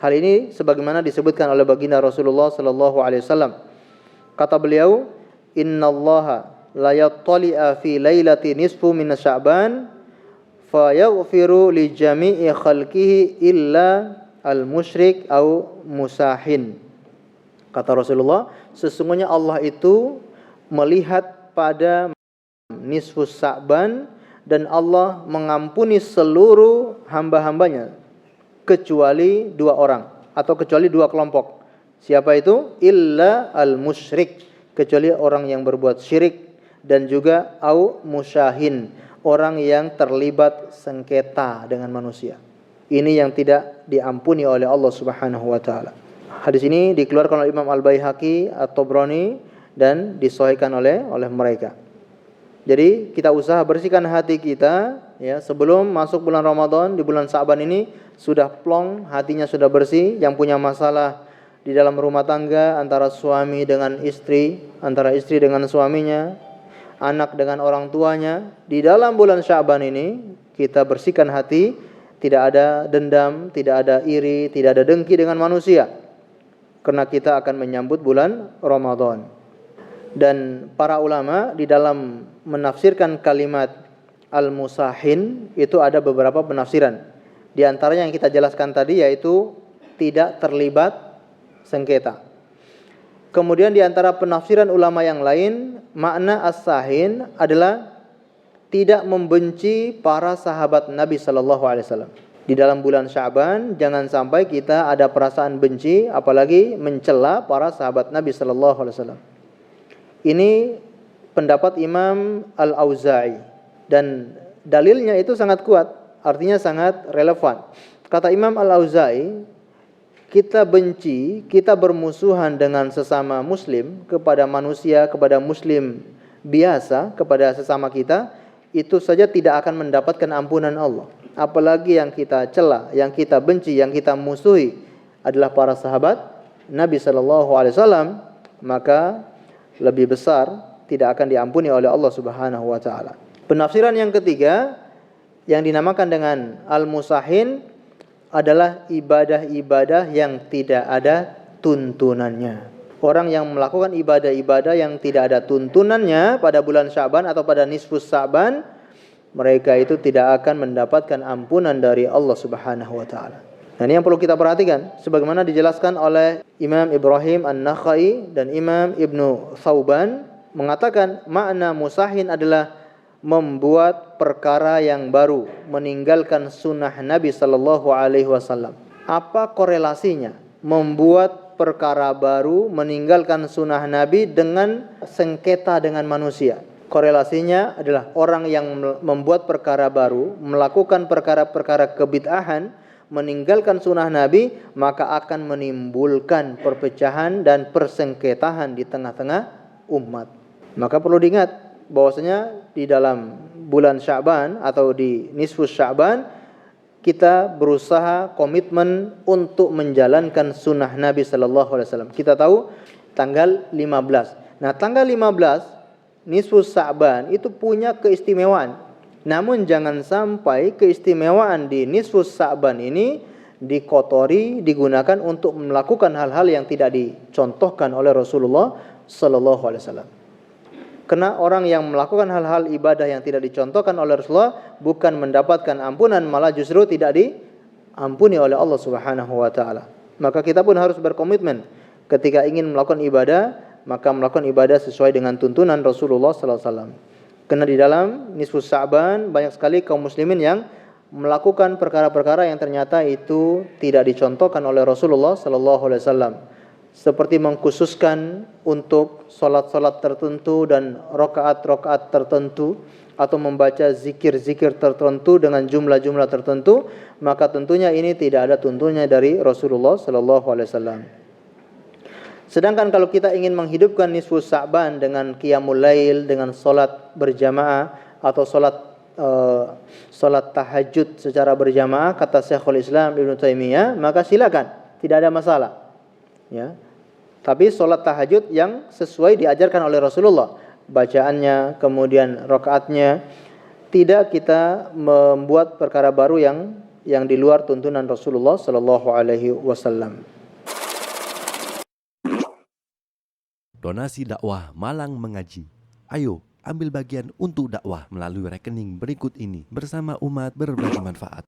Hal ini sebagaimana disebutkan oleh baginda Rasulullah sallallahu alaihi wasallam. Kata beliau, "Innallaha la yattali'a fi lailati nisfu min Sya'ban fa yaghfiru li jami'i khalqihi illa al-musyrik au musahin." Kata Rasulullah, sesungguhnya Allah itu melihat pada nisfu Sya'ban dan Allah mengampuni seluruh hamba-hambanya kecuali 2 orang atau kecuali 2 kelompok. Siapa itu? Illa al-musyrik, kecuali orang yang berbuat syirik, dan juga au musyahin, orang yang terlibat sengketa dengan manusia. Ini yang tidak diampuni oleh Allah Subhanahu wa taala. Hadis ini dikeluarkan oleh Imam Al-Baihaqi, At-Tabrani, dan disahihkan oleh mereka. Jadi kita usaha bersihkan hati kita ya, sebelum masuk bulan Ramadan. Di bulan Sa'ban ini sudah plong, hatinya sudah bersih. Yang punya masalah di dalam rumah tangga antara suami dengan istri, antara istri dengan suaminya, anak dengan orang tuanya, di dalam bulan Sya'ban ini kita bersihkan hati, tidak ada dendam, tidak ada iri, tidak ada dengki dengan manusia, karena kita akan menyambut bulan Ramadan. Dan para ulama di dalam menafsirkan kalimat al-musahin itu ada beberapa penafsiran. Di antaranya yang kita jelaskan tadi, yaitu tidak terlibat sengketa. Kemudian di antara penafsiran ulama yang lain, makna as-sahin adalah tidak membenci para sahabat Nabi sallallahu alaihi wasallam. Di dalam bulan Sya'ban jangan sampai kita ada perasaan benci, apalagi mencela para sahabat Nabi sallallahu alaihi wasallam. Ini pendapat Imam Al-Auza'i, dan dalilnya itu sangat kuat, artinya sangat relevan. Kata Imam Al-Auza'i, kita benci, kita bermusuhan dengan sesama muslim, kepada manusia, kepada muslim biasa, kepada sesama kita, itu saja tidak akan mendapatkan ampunan Allah. Apalagi yang kita cela, yang kita benci, yang kita musuhi adalah para sahabat Nabi sallallahu alaihi wasallam, maka lebih besar tidak akan diampuni oleh Allah Subhanahu wa taala. Penafsiran yang ketiga yang dinamakan dengan al-musahin adalah ibadah-ibadah yang tidak ada tuntunannya. Orang yang melakukan ibadah-ibadah yang tidak ada tuntunannya pada bulan Sya'ban atau pada nisfus Sya'ban, mereka itu tidak akan mendapatkan ampunan dari Allah Subhanahu wa taala. Nah, ini yang perlu kita perhatikan, sebagaimana dijelaskan oleh Imam Ibrahim An-Nakhai dan Imam Ibnu Thauban, mengatakan makna musahin adalah membuat perkara yang baru, meninggalkan sunnah Nabi sallallahu alaihi wasallam. Apa korelasinya membuat perkara baru, meninggalkan sunnah Nabi dengan sengketa dengan manusia? Korelasinya adalah orang yang membuat perkara baru, melakukan perkara-perkara kebid'ahan, meninggalkan sunnah Nabi, maka akan menimbulkan perpecahan dan persengketahan di tengah-tengah umat. Maka perlu diingat bahwasanya di dalam bulan Sya'ban atau di nisfus Sya'ban kita berusaha komitmen untuk menjalankan sunnah Nabi sallallahu alaihi wasallam. Kita tahu tanggal 15. Nah, tanggal 15 nisfus Sya'ban itu punya keistimewaan. Namun jangan sampai keistimewaan di nisfus Sya'ban ini dikotori, digunakan untuk melakukan hal-hal yang tidak dicontohkan oleh Rasulullah sallallahu alaihi wasallam. Karena orang yang melakukan hal-hal ibadah yang tidak dicontohkan oleh Rasulullah bukan mendapatkan ampunan, malah justru tidak diampuni oleh Allah Subhanahu wa taala. Maka kita pun harus berkomitmen ketika ingin melakukan ibadah, maka melakukan ibadah sesuai dengan tuntunan Rasulullah sallallahu alaihi wasallam. Karena di dalam nisfus Sya'ban banyak sekali kaum muslimin yang melakukan perkara-perkara yang ternyata itu tidak dicontohkan oleh Rasulullah sallallahu alaihi wasallam. Seperti mengkhususkan untuk salat-salat tertentu dan rakaat-rakaat tertentu, atau membaca zikir-zikir tertentu dengan jumlah-jumlah tertentu, maka tentunya ini tidak ada tuntunannya dari Rasulullah sallallahu alaihi wasallam. Sedangkan kalau kita ingin menghidupkan nisfus Sya'ban dengan qiyamul lail, dengan salat berjamaah atau salat tahajud secara berjamaah, kata Syekhul Islam Ibnu Taimiyah, maka silakan, tidak ada masalah. Ya. Tapi salat tahajud yang sesuai diajarkan oleh Rasulullah, bacaannya, kemudian rakaatnya, tidak kita membuat perkara baru yang yang di luar tuntunan Rasulullah sallallahu alaihi wasallam. Donasi dakwah Malang Mengaji. Ayo, ambil bagian untuk dakwah melalui rekening berikut ini bersama umat berbagi manfaat.